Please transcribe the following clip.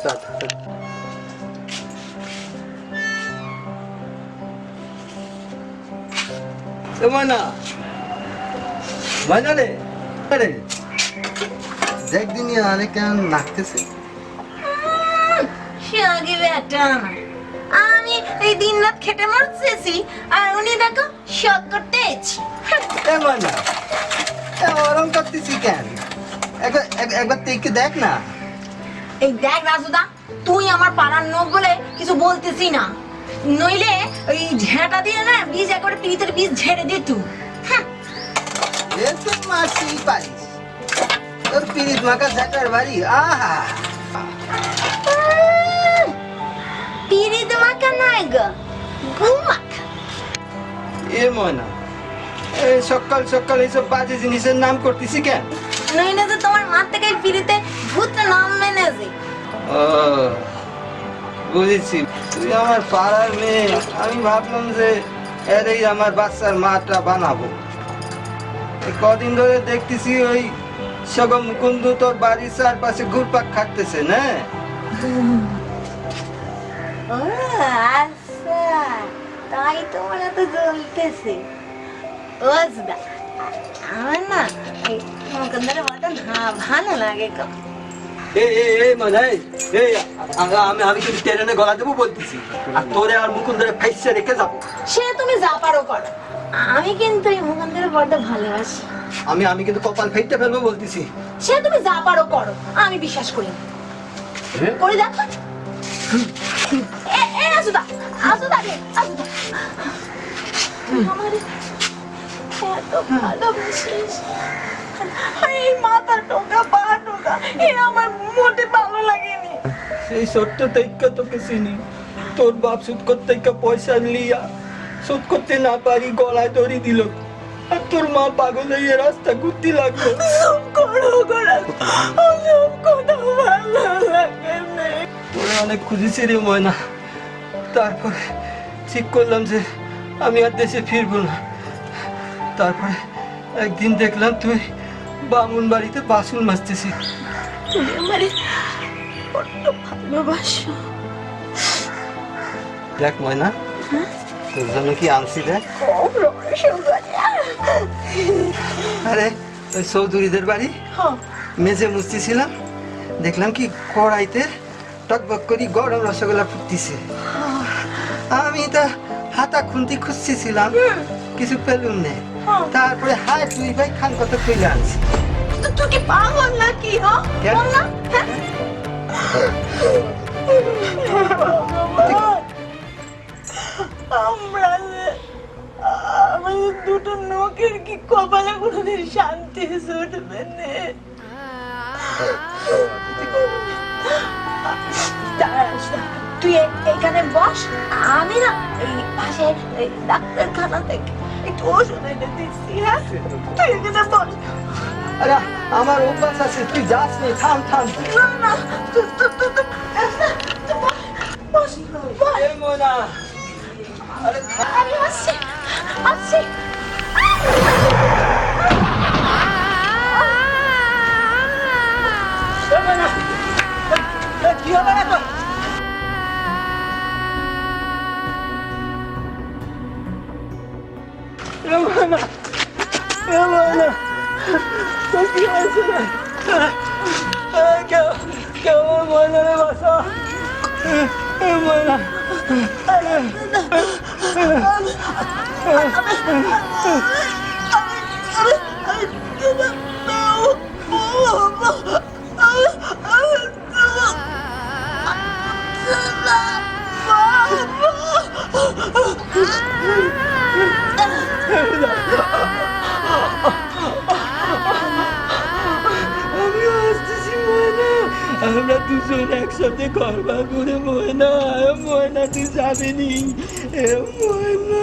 আচ্ছা আচ্ছা ময়না ময়না রে রে দেখ দিনই আরে কেন লাগতেছে সে আগে বেটা আমি এই দিন রাত খেটে মরতেছি আর উনি দেখো শখ করতে এসেছি ময়না ওরম করতেছি কেন একবার দেখে দেখ না এই দেখ রাজুদা তুই আমার পাড়ার লোক বলে কিছু বলতেছি না নইলে ওই ঝেঁটা দিয়ে না বীজ একবারে পিড়িতের বীজ ঝেড়ে দিত এসব মাসি পারিস তোর পিরিত মাখা ঝাঁটার বাড়ি আহা পিড়িত মাখা নাই গো গু মাখা এ ময়না এই সকাল সকাল এইসব বাজে জিনিসের নাম করতেছি কেন নইলে যে তোমার মা থেকে পিড়িতে ভূতটা নাম মেনে যে ও বুঝেছি তুই আমার পাড়ার মেয়ে আমি ভাবলাম যে এরই আমার বাচ্চার মাটা বানাবো কদিন ধরে দেখতেছি ওই সব মুকুন্দ তোর বাড়ির চারপাশে ঘুরপাক খাটতেছে না ও আচ্ছা তাই তোমার এত জ্বলতেছে ও সুদা আমার না এই মুকুন্দরে বলটা ভালো লাগে গো আমি কিন্তু ট্রেনে গলা দেবো বলতেছি আর তোরে আর মুকুন্দরে ফাইসে রেখে যাবো সে তুমি যা পারো করো আমি কিন্তু এই মুকুন্দরে বড় ভালোবাসি আমি কিন্তু কপাল ফেটে ফেলবো বলতেছি সে তুমি যা পারো করো আমি বিশ্বাস করি না করে দেখো আসুদা আসুদা রে আসুদা আমার এত ভালোবাসিস এই মাথা টোকা পা টোকা এ আমার মোটে ভালো লাগেনি সেই ছোট্ট থেকে তোকে চিনি তোর বাপ সুদ করতে পয়সা লিয়া সুদ করতে না পারি গলায় দড়ি দিল আর তোর মা পাগল হয়ে রাস্তা ঘুরতে লাগলো সব করো করা সব কথা ভালো লাগে না তোরে অনেক খুঁজেছি রে ময়না তারপরে ঠিক করলাম যে আমি আর দেশে ফিরবো না তারপরে একদিন দেখলাম তুই বামুন বাড়িতে বাসন মাজতেছি তুমি আমারে বড্ড ভালোবাসো দেখ ময়না তোর জন্য কি আনছি দেখ আরে ওই চৌধুরীদের বাড়ি মেঝে মুছতেছিলাম দেখলাম কি কড়াইতে টকবক করি গরম রসগোল্লা ফুটতেছে আমি তো হাতা খুন্তি খুঁজতেছিলাম কিছু পেলুম নে তারপরে হায় তুই ভাই খান কত খুঁজে আনছি তুই কি পাগল নাকি বল না আমরা আমাদের দুটো নোকের কি কপালে কোনোদিন শান্তি জুটবে না তুই এখানে বস আমি না এই পাশে ডাক্তারখানা থেকে একটু ওষুধ এনে দিচ্ছি হ্যাঁ তুই এখানে বস আরে আমার অভ্যাস আছে তুই যাস নে থাম থাম না না তুই বস এই ময়না আরে আমি আসছি আসছি কি হবে না তো কি হয়েছে কেউ ময়নারে বাসা ময়না আমরা দুজন একসাথে ঘর বাঁধবো রে ময়না ময়না তুই যাবি নি ময়না